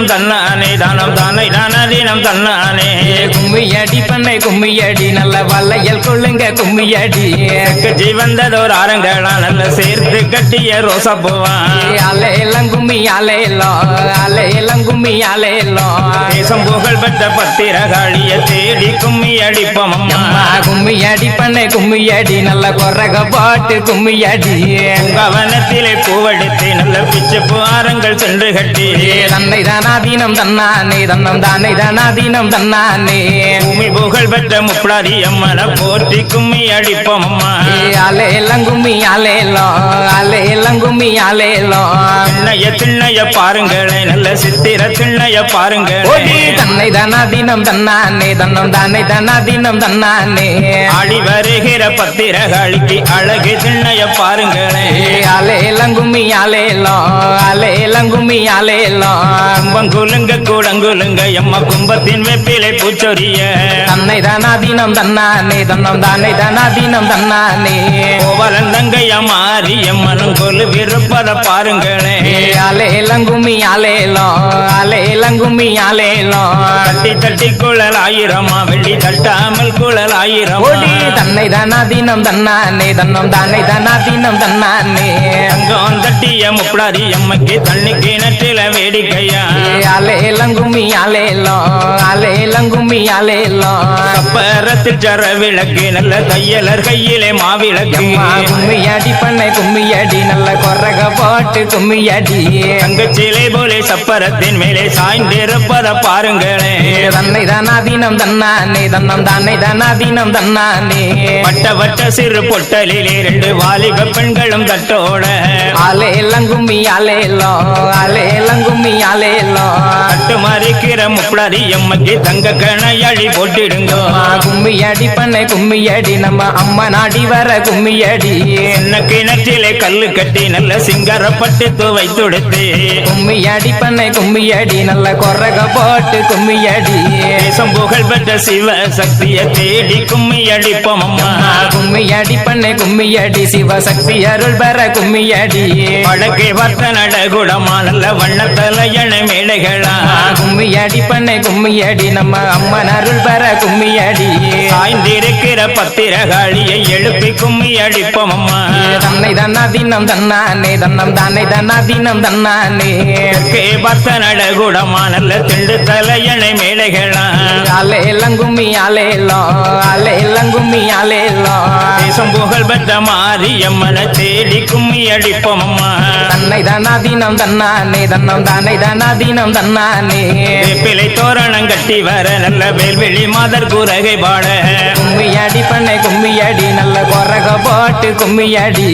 தினம் தன்னானே தானம் தானை தானதீனம் தன்னானே கும்மியடி பண்ணை கும்மியடி நல்ல வளையல் கொள்ளுங்க கும்மியடி கட்சி வந்ததோர் ஆரங்களா நல்ல சேர்த்து கட்டிய ரோசா பூவான் அலையெல்லாம் கும்மி அலையலோ அலையெல்லாம் கும்மி அலையலோ தேசம் புகழ் பெற்ற பத்திரகாளிய தேடி கும்மி அடிப்போம் அம்மா கும்மியடி பண்ணை கும்மியடி நல்ல கொரக பாட்டு கும்மியடி கவனத்திலே பூவெடுத்து நல்ல பிச்சு பூரங்கள் சென்று கட்டி தன்னை தானாதீனம் தன்னானே தன்னம் தானே தானாதீனம் தன்னானே பூமி புகழ் பெற்ற முப்படாதி அம்மனை போற்றி கும்மி அடிப்போம் அம்மா அலையெல்லாம் கும்மி அலையலோ அலையெல்லாம் கும்மி அலையலோ திண்ணைய திண்ணைய பாருங்களே நல்ல சித்திர திண்ணைய பாருங்களே தன்னை தானாதீனம் தன்னானே தன்னம் தானே தானாதீனம் தன்னானே ஆடி வருகிற பத்திரகாளிக்கு அழகு திண்ணைய பாருங்களே அலையெல்லாம் கும்மி அலையலோ அலையெல்லாம் கும்மி அலையலோ கும்பங்குலுங்க கூடங்குலுங்க எம்ம கும்பத்தின் வெப்பிலை பூச்சொரிய தன்னை தானாதீனம் தன்னானே தன்னம் தானே தானாதீனம் தன்னானே கோவலன் தங்கைய மாறி எம்மனும் கொலு விருப்பத பாருங்களே அலையெல்லாம் கும்மி அலையலோ அலையெல்லாம் கும்மி அலையலோ தட்டி தட்டி குழல் ஆயிரமா வெள்ளி தட்டாமல் குழல் ஆயிரம் தன்னை தானாதீனம் தன்னானே தன்னம் தானே தானாதீனம் தன்னானே தங்கம் தட்டிய முப்படாதி எம்மக்கு தண்ணி கிணற்றில வேடிக்கையா அலையெல்லாம் கும்மி அலையலோ அலையெல்லாம் கும்மி அலையலோ கப்பரத்தில் சர விளக்கு நல்ல தையலர் கையிலே மாவிளக்கு கும்மியடி பண்ணை கும்மியடி நல்ல கொரக போட்டு கும்மியடி தங்கச்சிலை போலே சப்பரத்தின் மேலே சாய்ந்திருப்பத பாருங்களே தன்னை தானாதீனம் தன்னானே தன்னம் தானே தானாதீனம் தன்னானே வட்ட வட்ட சிறு பொட்டலிலே 2 வாலிப பெண்களும் தட்டோட அலையெல்லாம் கும்மி அலையலோ அலையெல்லாம் கும்மி அலையலோ தட்டு மறிக்கிற முப்படாதி எம்மக்கு தங்க கணையழி போட்டிடுங்க கும்மியடி பண்ணை கும்மியடி நம்ம அம்மா நாடி வர கும்மியடி என்ன கிணற்றிலே கல்லு கட்டி நல்ல சிங்கரப்பட்டு துவை துடுத்து கும்மியடி பண்ணை கும்மியடி நல்ல கொரக போட்டு கும்மியடி தேசம் புகழ் பெற்ற சிவ சக்திய தேடி கும்மி அடிப்போம் அம்மா கும்மியடி பண்ணை கும்மியடி சிவசக்தி அருள் பெற கும்மியடி வடக்கே வர்த்த நடகுடமா நல்ல வண்ணத்தலையண மேடைகளா கும்மியடி பண்ணை கும்மியடி நம்ம அம்மன் அருள் பெற கும்மியடி சாய்ந்திருக்கிற பத்திரகாளியை எழுப்பி கும்மி அடிப்போம் அம்மா தன்னை தானாதீனம் தன்னானே தன்னம் தானே தானாதீனம் தன்னானே வர்த்த நடகுடமா நல்ல திண்டு தலையண மேடைகளா அலையெல்லாம் கும்மி அலையலோ அலையெல்லாம் கும்மி அலையலோ தேசம் புகழ் பெற்ற மாரியம்மனை தேடி கும்மி அடிப்போம் அம்மா தன்னை தானாதீனம் தன்னானே தன்னம் தானே தானாதீனம் தன்னானே பிள்ளை தோரணம் கட்டி வர நல்ல வேல்வெளி மாதர் குரகை பாட கும்மியடி பண்ணை கும்மியடி நல்ல கொரக போட்டு கும்மியடி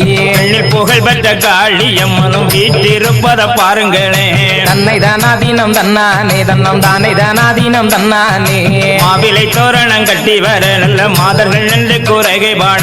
புகழ் பெற்ற காளி அம்மனும் வீட்டிருப்பத பாருங்களே தன்னை தானாதீனம் தன்னானே தன்னம் தானே தானாதீனம் தன்னானே மாவிலை தோரணம் கட்டி வர நல்ல மாதர்கள் நின்று குரகை பாட